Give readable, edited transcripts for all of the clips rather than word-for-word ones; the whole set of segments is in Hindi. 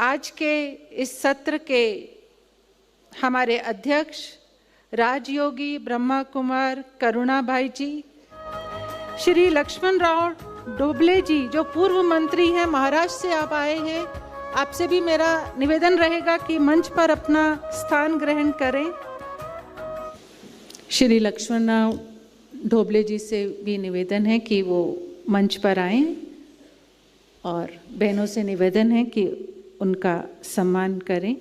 आज के इस सत्र के हमारे अध्यक्ष राजयोगी ब्रह्मा कुमार करुणा भाई जी, श्री लक्ष्मण राव ढोबले जी जो पूर्व मंत्री हैं, महाराष्ट्र से आप आए हैं, आपसे भी मेरा निवेदन रहेगा कि मंच पर अपना स्थान ग्रहण करें। श्री लक्ष्मण राव ढोबले जी से भी निवेदन है कि वो मंच पर आएं और बहनों से निवेदन है कि उनका सम्मान करें।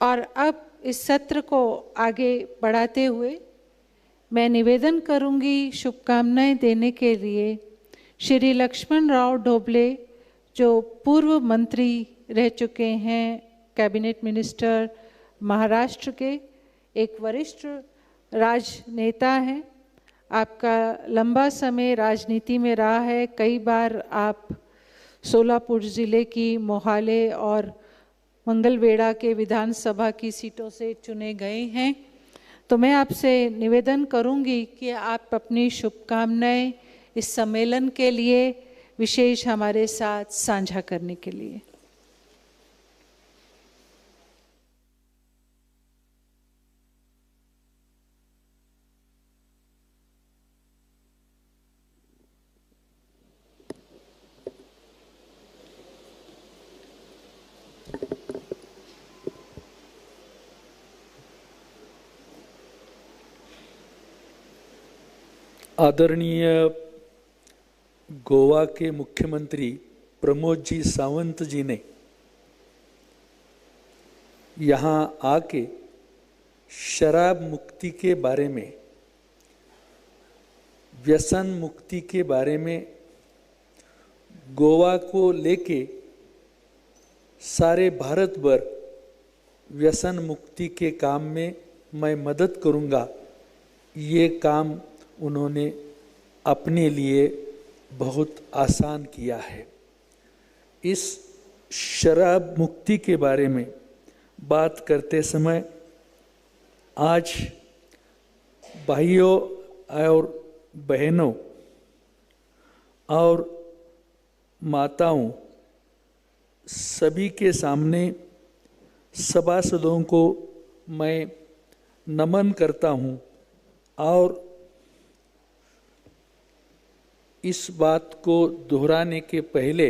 और अब इस सत्र को आगे बढ़ाते हुए मैं निवेदन करूंगी शुभकामनाएं देने के लिए श्री लक्ष्मण राव ढोबले जो पूर्व मंत्री रह चुके हैं, कैबिनेट मिनिस्टर महाराष्ट्र के, एक वरिष्ठ राजनेता हैं। आपका लंबा समय राजनीति में रहा है। कई बार आप सोलापुर ज़िले की मोहाले और मंगलवेढ़ा के विधानसभा की सीटों से चुने गए हैं। तो मैं आपसे निवेदन करूंगी कि आप अपनी शुभकामनाएं इस सम्मेलन के लिए विशेष हमारे साथ साझा करने के लिए। आदरणीय गोवा के मुख्यमंत्री प्रमोद जी सावंत जी ने यहाँ आके शराब मुक्ति के बारे में, व्यसन मुक्ति के बारे में गोवा को लेके सारे भारत भर व्यसन मुक्ति के काम में मैं मदद करूँगा, ये काम उन्होंने अपने लिए बहुत आसान किया है। इस शराब मुक्ति के बारे में बात करते समय आज भाइयों और बहनों और माताओं सभी के सामने सभासदों को मैं नमन करता हूँ और इस बात को दोहराने के पहले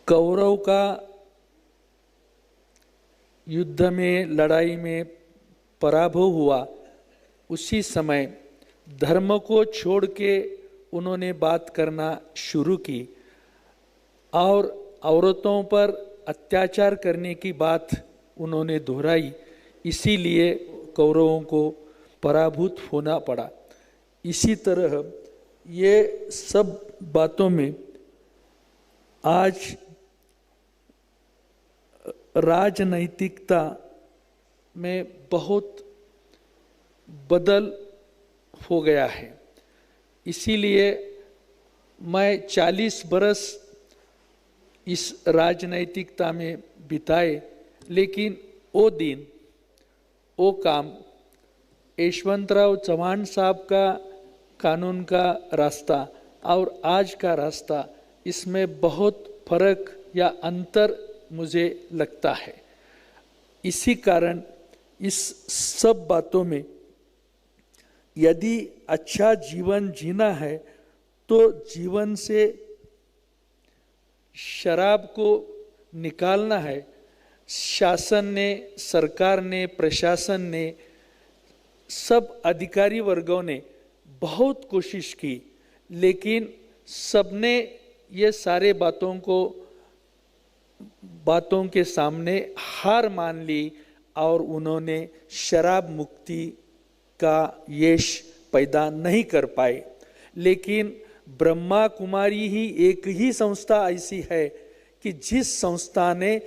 कौरव का युद्ध में, लड़ाई में पराभव हुआ, उसी समय धर्म को छोड़ के उन्होंने बात करना शुरू की और औरतों पर अत्याचार करने की बात उन्होंने दोहराई। इसीलिए कौरवों को पराभूत होना पड़ा। इसी तरह ये सब बातों में आज राजनैतिकता में बहुत बदल हो गया है। इसीलिए मैं 40 बरस इस राजनैतिकता में बिताए, लेकिन वो दिन, वो काम यशवंतराव चव्हाण साहब का कानून का रास्ता और आज का रास्ता, इसमें बहुत फर्क या अंतर मुझे लगता है। इसी कारण इस सब बातों में यदि अच्छा जीवन जीना है तो जीवन से शराब को निकालना है। शासन ने, सरकार ने, प्रशासन ने, सब अधिकारी वर्गों ने बहुत कोशिश की, लेकिन सबने ये सारे बातों के सामने हार मान ली और उन्होंने शराब मुक्ति का यश पैदा नहीं कर पाए। लेकिन ब्रह्मा कुमारी ही एक ही संस्था ऐसी है कि जिस संस्था ने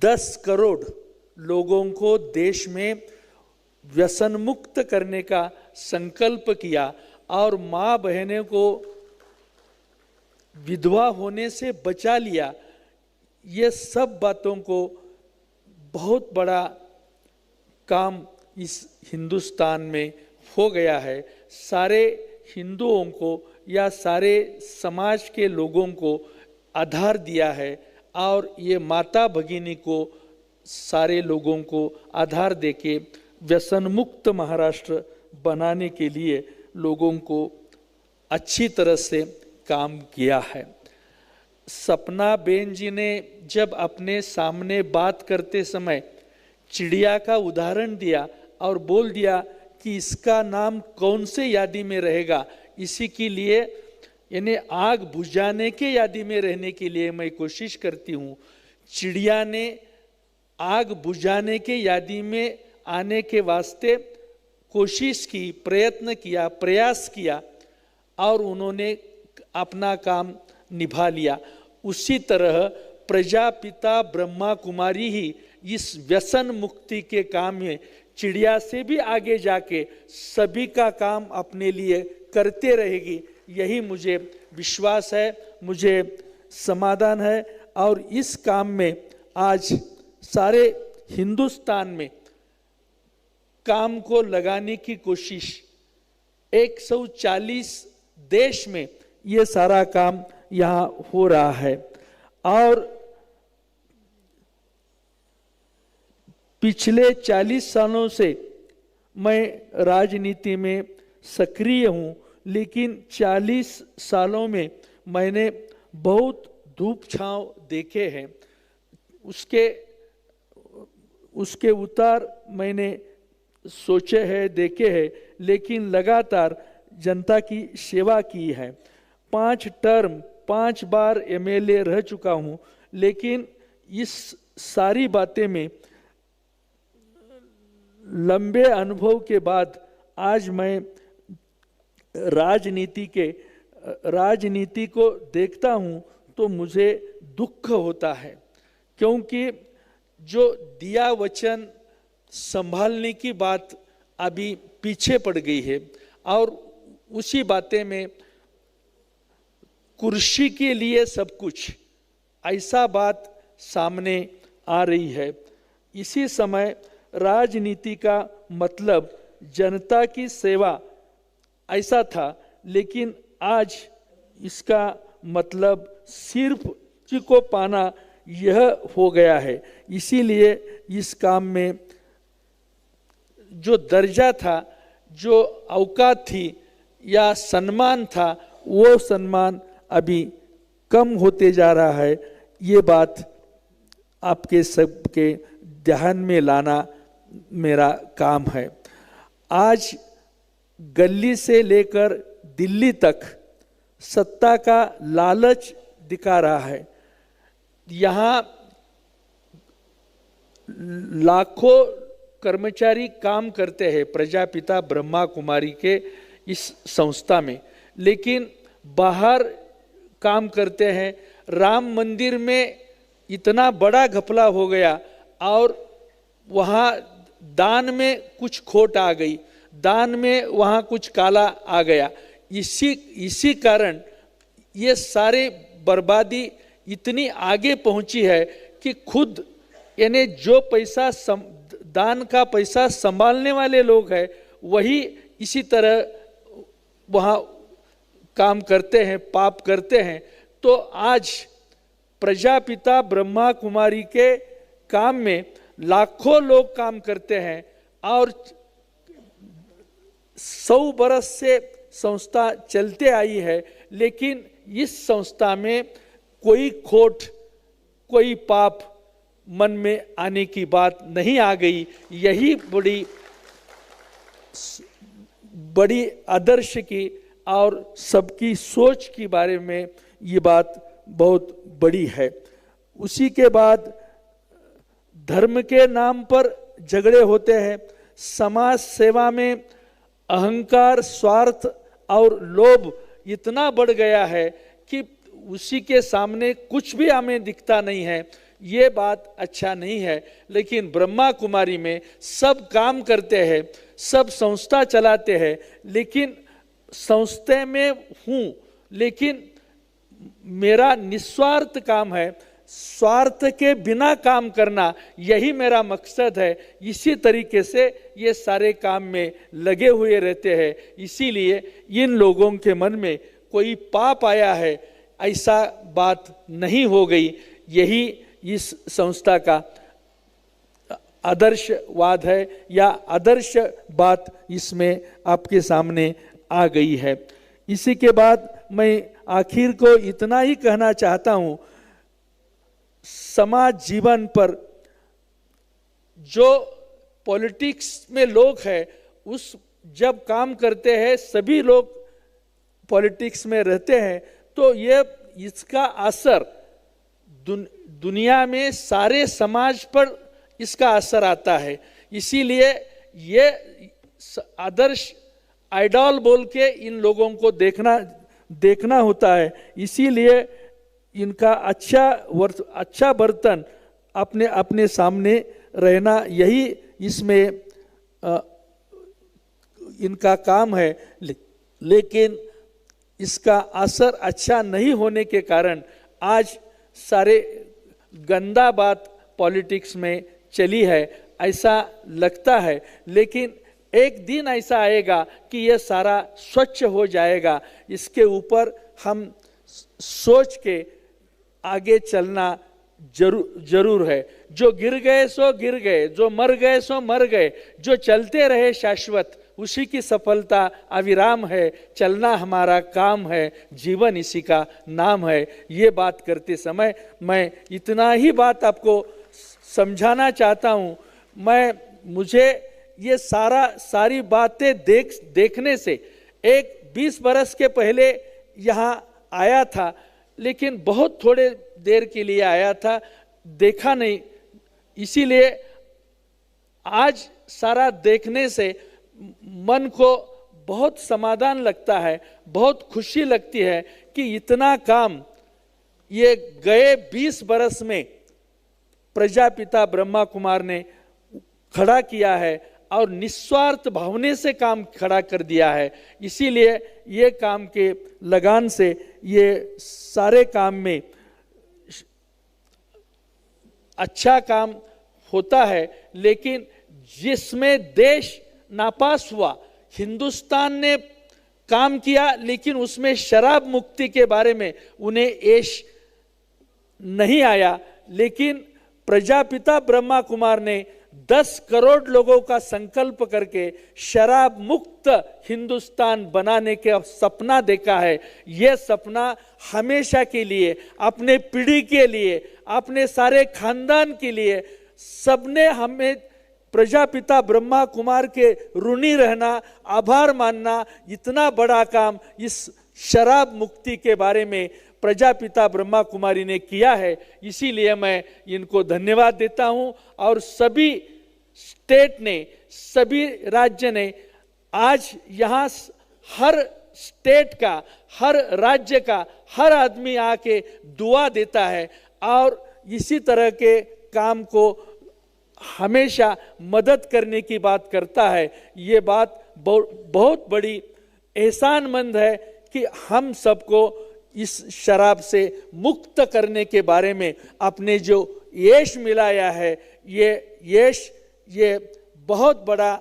10 करोड़ लोगों को देश में व्यसन मुक्त करने का संकल्प किया और माँ बहनों को विधवा होने से बचा लिया। ये सब बातों को बहुत बड़ा काम इस हिंदुस्तान में हो गया है। सारे हिंदुओं को या सारे समाज के लोगों को आधार दिया है और ये माता भगिनी को सारे लोगों को आधार देके व्यसन मुक्त महाराष्ट्र बनाने के लिए लोगों को अच्छी तरह से काम किया है। सपना बेन जी ने जब अपने सामने बात करते समय चिड़िया का उदाहरण दिया और बोल दिया कि इसका नाम कौन से यादी में रहेगा, इसी के लिए यानी आग बुझाने के यादी में रहने के लिए मैं कोशिश करती हूँ। चिड़िया ने आग बुझाने के यादी में आने के वास्ते कोशिश की, प्रयत्न किया, प्रयास किया और उन्होंने अपना काम निभा लिया। उसी तरह प्रजापिता ब्रह्मा कुमारी ही इस व्यसन मुक्ति के काम में चिड़िया से भी आगे जाके सभी का काम अपने लिए करते रहेगी, यही मुझे विश्वास है, मुझे समाधान है। और इस काम में आज सारे हिंदुस्तान में काम को लगाने की कोशिश, 140 देश में ये सारा काम यहाँ हो रहा है। और पिछले 40 सालों से मैं राजनीति में सक्रिय हूँ, लेकिन 40 सालों में मैंने बहुत धूप छांव देखे हैं। उसके उतार मैंने सोचे हैं, देखे हैं, लेकिन लगातार जनता की सेवा की है। 5 टर्म 5 बार एमएलए रह चुका हूँ, लेकिन इस सारी बातें में लंबे अनुभव के बाद आज मैं राजनीति को देखता हूँ तो मुझे दुख होता है, क्योंकि जो दिया वचन संभालने की बात अभी पीछे पड़ गई है और उसी बातें में कुर्सी के लिए सब कुछ, ऐसा बात सामने आ रही है। इसी समय राजनीति का मतलब जनता की सेवा ऐसा था, लेकिन आज इसका मतलब सिर्फ को पाना यह हो गया है। इसीलिए इस काम में जो दर्जा था, जो औकात थी या सम्मान था, वो सम्मान अभी कम होते जा रहा है। ये बात आपके सबके ध्यान में लाना मेरा काम है। आज गली से लेकर दिल्ली तक सत्ता का लालच दिखा रहा है। यहाँ लाखों कर्मचारी काम करते हैं प्रजापिता ब्रह्मा कुमारी के इस संस्था में, लेकिन बाहर काम करते हैं। राम मंदिर में इतना बड़ा घपला हो गया और वहाँ दान में कुछ खोट आ गई, दान में वहाँ कुछ काला आ गया। इसी कारण ये सारे बर्बादी इतनी आगे पहुंची है कि खुद यानी जो पैसा दान का पैसा संभालने वाले लोग हैं वही इसी तरह वहाँ काम करते हैं, पाप करते हैं। तो आज प्रजापिता ब्रह्मा कुमारी के काम में लाखों लोग काम करते हैं और 100 बरस से संस्था चलते आई है, लेकिन इस संस्था में कोई खोट, कोई पाप मन में आने की बात नहीं आ गई। यही बड़ी आदर्श की और सबकी सोच के बारे में ये बात बहुत बड़ी है। उसी के बाद धर्म के नाम पर झगड़े होते हैं। समाज सेवा में अहंकार, स्वार्थ और लोभ इतना बढ़ गया है कि उसी के सामने कुछ भी हमें दिखता नहीं है। ये बात अच्छा नहीं है। लेकिन ब्रह्मा कुमारी में सब काम करते हैं, सब संस्था चलाते हैं, लेकिन संस्था में हूँ, लेकिन मेरा निस्वार्थ काम है, स्वार्थ के बिना काम करना, यही मेरा मकसद है। इसी तरीके से ये सारे काम में लगे हुए रहते हैं। इसीलिए इन लोगों के मन में कोई पाप आया है, ऐसा बात नहीं हो गई। यही इस संस्था का आदर्शवाद है या आदर्श बात इसमें आपके सामने आ गई है। इसी के बाद मैं आखिर को इतना ही कहना चाहता हूं, समाज जीवन पर जो पॉलिटिक्स में लोग हैं, उस जब काम करते हैं, सभी लोग पॉलिटिक्स में रहते हैं, तो ये इसका असर दुनिया में सारे समाज पर इसका असर आता है। इसीलिए ये आदर्श आइडल बोल के इन लोगों को देखना होता है। इसीलिए इनका अच्छा बर्तन अपने अपने सामने रहना, यही इसमें इनका काम है। लेकिन इसका असर अच्छा नहीं होने के कारण आज सारे गंदा बात पॉलिटिक्स में चली है, ऐसा लगता है। लेकिन एक दिन ऐसा आएगा कि यह सारा स्वच्छ हो जाएगा। इसके ऊपर हम सोच के आगे चलना जरूर है। जो गिर गए सो गिर गए, जो मर गए सो मर गए, जो चलते रहे शाश्वत, उसी की सफलता अविराम है। चलना हमारा काम है, जीवन इसी का नाम है। ये बात करते समय मैं इतना ही बात आपको समझाना चाहता हूँ। मुझे ये सारी बातें देखने से, एक 20 बरस के पहले यहाँ आया था, लेकिन बहुत थोड़े देर के लिए आया था, देखा नहीं। इसीलिए आज सारा देखने से मन को बहुत समाधान लगता है, बहुत खुशी लगती है कि इतना काम ये गए 20 बरस में प्रजापिता ब्रह्मा कुमार ने खड़ा किया है और निस्वार्थ भावने से काम खड़ा कर दिया है। इसीलिए ये काम के लगान से ये सारे काम में अच्छा काम होता है। लेकिन जिसमें देश नापास हुआ, हिंदुस्तान ने काम किया, लेकिन उसमें शराब मुक्ति के बारे में उन्हें ऐश नहीं आया। लेकिन प्रजापिता ब्रह्मा कुमार ने 10 करोड़ लोगों का संकल्प करके शराब मुक्त हिंदुस्तान बनाने का सपना देखा है। यह सपना हमेशा के लिए, अपने पीढ़ी के लिए, अपने सारे खानदान के लिए, सबने हमें प्रजापिता ब्रह्मा कुमार के ऋणी रहना, आभार मानना। इतना बड़ा काम इस शराब मुक्ति के बारे में प्रजापिता ब्रह्मा कुमारी ने किया है। इसीलिए मैं इनको धन्यवाद देता हूं। और सभी स्टेट ने, सभी राज्य ने, आज यहाँ हर स्टेट का, हर राज्य का हर आदमी आके दुआ देता है और इसी तरह के काम को हमेशा मदद करने की बात करता है। ये बात बहुत बड़ी एहसानमंद है कि हम सबको इस शराब से मुक्त करने के बारे में अपने जो यश मिलाया है, ये यश ये बहुत बड़ा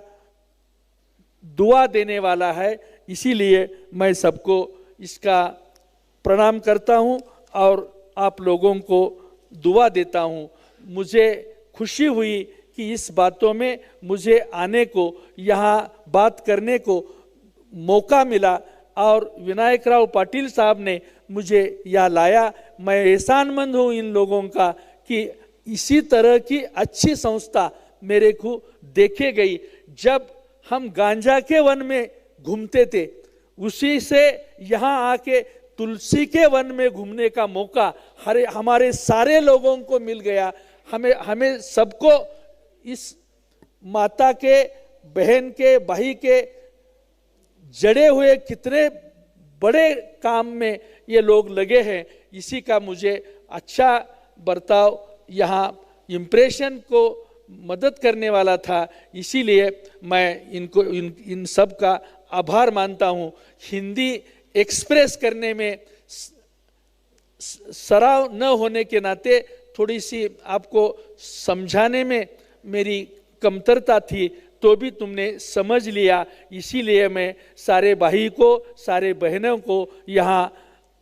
दुआ देने वाला है। इसीलिए मैं सबको इसका प्रणाम करता हूं और आप लोगों को दुआ देता हूं। मुझे खुशी हुई कि इस बातों में मुझे आने को, यहाँ बात करने को मौका मिला और विनायक राव पाटिल साहब ने मुझे यहाँ लाया। मैं एहसानमंद हूँ इन लोगों का कि इसी तरह की अच्छी संस्था मेरे को देखे गई। जब हम गांजा के वन में घूमते थे, उसी से यहाँ आके तुलसी के वन में घूमने का मौका हमारे सारे लोगों को मिल गया। हमें सबको इस माता के, बहन के, भाई के जड़े हुए कितने बड़े काम में ये लोग लगे हैं, इसी का मुझे अच्छा बर्ताव यहाँ इम्प्रेशन को मदद करने वाला था। इसीलिए मैं इनको इन सब का आभार मानता हूँ। हिंदी एक्सप्रेस करने में सराव न होने के नाते थोड़ी सी आपको समझाने में मेरी कमतरता थी, तो भी तुमने समझ लिया। इसीलिए मैं सारे भाई को, सारे बहनों को यहाँ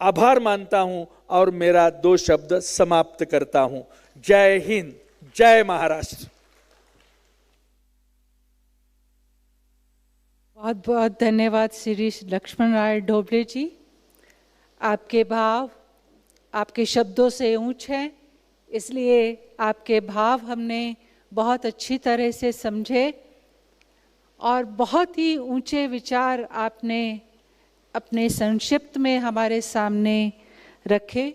आभार मानता हूँ और मेरा 2 शब्द समाप्त करता हूँ। जय हिंद, जय महाराष्ट्र। बहुत बहुत धन्यवाद श्री लक्ष्मण राय ढोबले जी। आपके भाव आपके शब्दों से ऊंच है, इसलिए आपके भाव हमने बहुत अच्छी तरह से समझे और बहुत ही ऊंचे विचार आपने अपने संक्षिप्त में हमारे सामने रखे।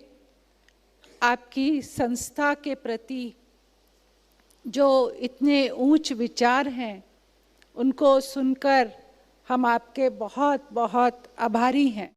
आपकी संस्था के प्रति जो इतने ऊंच विचार हैं, उनको सुनकर हम आपके बहुत बहुत आभारी हैं।